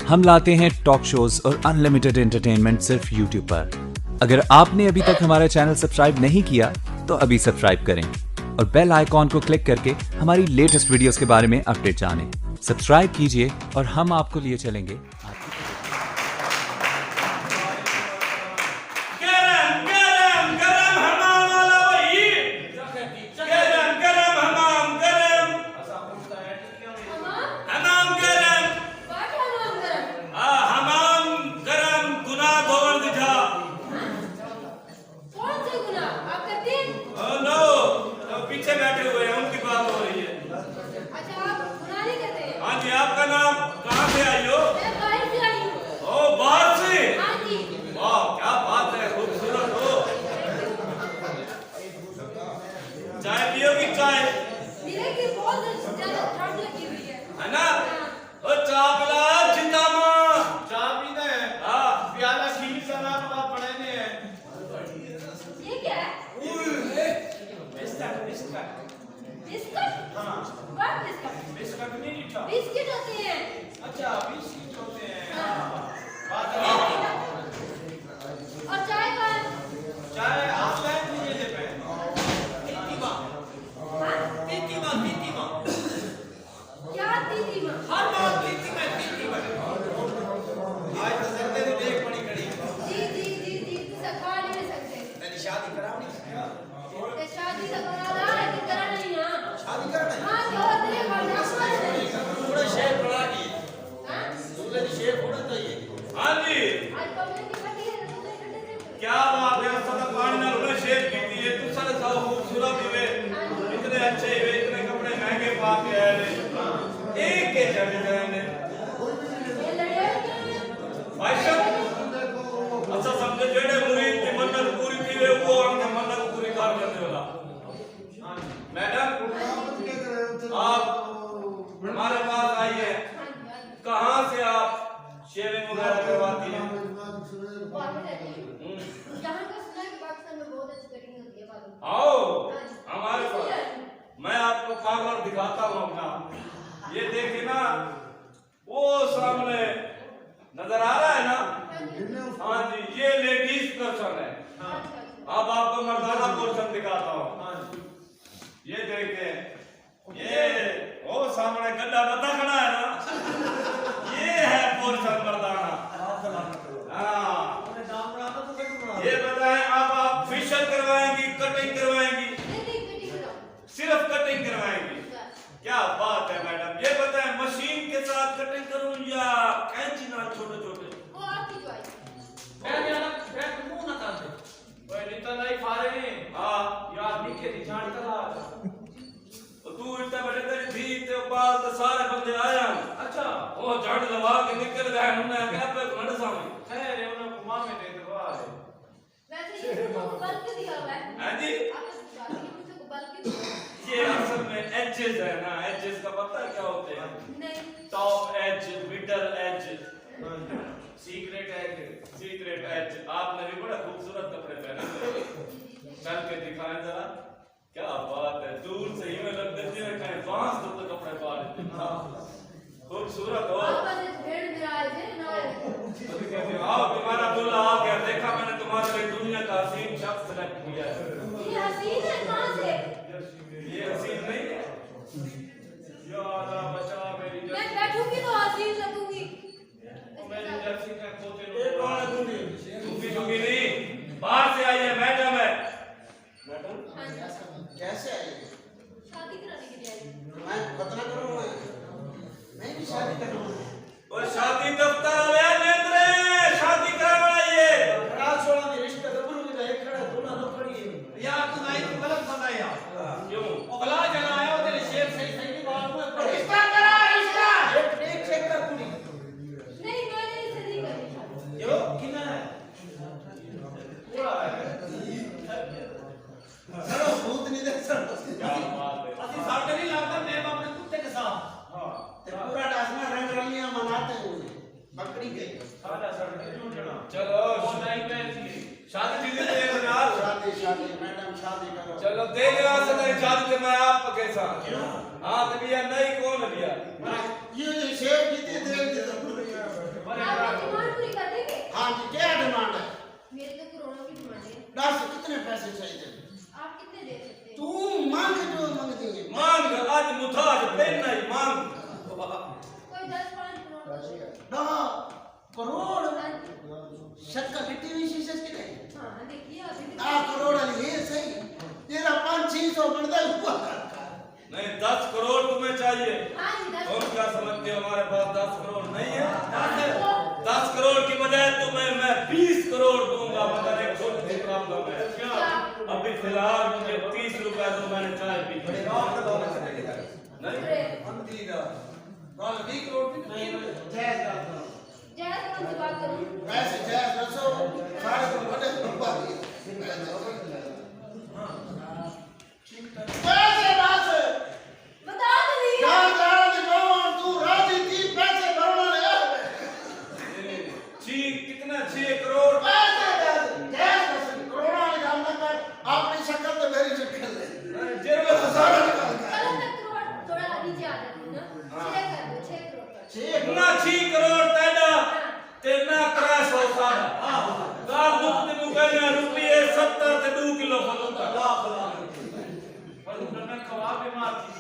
हम लाते हैं talk shows और अनलिमिटेड एंटरटेनमेंट सिर्फ YouTube पर। अगर आपने अभी तक हमारा चैनल सब्सक्राइब नहीं किया तो अभी सब्सक्राइब करें और बेल आइकॉन को क्लिक करके हमारी लेटेस्ट वीडियोस के बारे में अपडेट जानें। सब्सक्राइब कीजिए और हम आपको लिए चलेंगे आपका नाम कहाँ से आई हो? मैं बाहर से आई हूँ। ओ बाहर से? हाँ जी। वाह क्या बात है, खूबसूरत हो। चाय पियोगी? चाय मेरे की बहुत ज्यादा ठंड लगी हुई है ना? ओ चाय पिला जिंदा माँ। चाय पीना है? हाँ प्याला खीर का नाम आप पढ़ाने हैं। ये क्या है? Biscuit biscuit? हाँ व्हाट बिस्कुट? बिस्कुट नहीं मीठा। बिस्किट होते हैं। अच्छा बिस्किट होते हैं। हाँ। बात है। और चाय का? चाय आप लाइन लीजिए ले पे। तीती माँ हाँ? तीती माँ क्या दीदी माँ? हर बात तीती माँ आज तो सकते थे देख पड़ी खड़ी। जी सखा नहीं सकते। तेरी शादी करानी है? ते शादी तो करा रहा है कि करा नहीं यहाँ? शादी करना है? हाँ जो होते हैं पूरा शेर बना दी। हाँ? दूल्हे की शेर होना चाहिए। हाँ जी आज पब्लिक की फटी है तो दूसरे फटे थे। क्या बात है, सदा पानी ना रुले शेर पीती है। तू सारे साव खूबसूरत हुए, इतने अच्छे हुए, इतने कपड़े महंगे पा के आए ने। एक के चले ने ये लड़े भाई साहब अच्छा समझे जेड़े मुरीद की मन्नत पूरी थी वे वो हमने मन्नत पूरी कर देने वाला। मैडम आप हमारे पास आई है, कहाँ से आप शेविंग वगैरह करवाती हैं? यहाँ का सुना है कि पाकिस्तान में बहुत अच्छी कटिंग होती है बालों की। आओ हाँ जी। हमारे पास, मैं आपको पार्लर दिखाता हूँ अपना। ये देखिए ना, वो सामने नजर आ रहा है ना? हाँ जी, ये लेडीज पोर्शन है। अब आपको मर्दाना पोर्शन दिखाता हूँ। ये देखें, ये वो सामने गड्ढा बता खड़ा है ना, ये है पोर्शन मर्दाना। हाँ ये बताएं, अब आप फेशियल करवाएंगी, कटिंग करवाएंगी? सिर्फ कटिंग करवाएंगी? क्या बात है मैडम। ये बताएं, मशीन के साथ कटिंग करूं या कैंची ना छोटे छोटे? मैं जाना मैं मुंह ना कर दे। ओए निता नहीं फारे ने। हाँ यार नीचे दी जान तला। तू इतना बड़े तेरी धी ते बाल ते सारे बंदे आया। अच्छा वो झड़ लगा के निकल गए। उन्होंने क्या पे घड़ सामने खैर है उन्हें घुमा में दे दो है। हैं जी? ये असल में एजेस है ना, एजेस का पता है क्या होते हैं? Top edge, middle edge, secret edge. आपने भी बड़ा खूबसूरत कपड़े पहने थे, चल के दिखाएं जरा। क्या बात है, दूर से ही में लग देती है कहीं बांस तो कपड़े पा लेते हैं। खूबसूरत हो। आओ तुम्हारा दूल्हा आ गया, देखा मैंने तुम्हारे लिए दुनिया का हसीन शख्स सेलेक्ट किया है। ये हसीन नहीं है? या अल्लाह बचा मेरी मैं बैठूंगी तो हसीन लगूंगी। मेरी जर्सी का पोते ये कौन है दूल्ही? दूल्ही नहीं, बाहर से आई है, मैडम है। मैडम कैसे आई? शादी कराने के लिए आई हूँ। मैं खतना करूंगा। मैं भी शादी करूंगा। और शादी दफ्तर वाले नेत्रे शादी करवाइए। रात छोड़ा दे रिश्ता गबरू में एक खड़ा दोनों लोग खड़ी है। यार तू नहीं तो गलत बताया। क्यों? अगला जना आया तेरे शेर सही नहीं बात में रिश्ता करा रिश्ता। एक चेक कर तू। नहीं मैंने इसे नहीं करी शादी। यो कितना है? पूरा है। चलो भूत नहीं देख सकते। क्या बात है। असली साथ नहीं लगता मैं अपने कुत्ते के साथ। हां ते पूरा डासना रंग रलियां मनाते हैं बकरी के। सादा सर क्यों जना? चलो नहीं पहनती। शादी दीदी दे यार। शादी मैडम शादी करो। चलो दे गया सदा शादी के मैं आपके साथ। हां तो भैया नहीं कौन लिया? ये शेर जीते दे दे। करोड़ हाँ जी। शक्का मिट्टी भी शीशे की नहीं हाँ देखिए अभी भी आ करोड़ वाली ये सही तेरा 500-600 बनता हुआ नहीं 10 करोड़ तुम्हें चाहिए। हाँ जी 10 तुम क्या समझते हो हमारे पास 10 करोड़ नहीं है? 10 करोड़ की बजाय तुम्हें मैं 20 करोड़ दूंगा, मगर एक छोटी सी प्रॉब्लम है। क्या? अभी फिलहाल मुझे 30 रुपए दो, मैंने चाय पी नहीं। जय कौन सी बात करूं? वैसे जय रसो सारे को बड़े बात पैसे बात बता तो नहीं जा जा दिमाग तू राजी थी पैसे भरना ले कितना 6 करोड़? पैसे जय रसो करोड़ वाले काम ना कर अपनी शक्ल तो मेरी शक्ल है जेब में फंसा चलो मैं थोड़ा नीचे आ जाती हूँ ना 6 कर दो 6 करोड़ कर। कितना 6 करोड़ तेरा तेना क्रैश होता है। गाल दुख ते मुकैना रुपये 70 ते 2 किलो फलूदा। फलूदा में कबाब भी मारती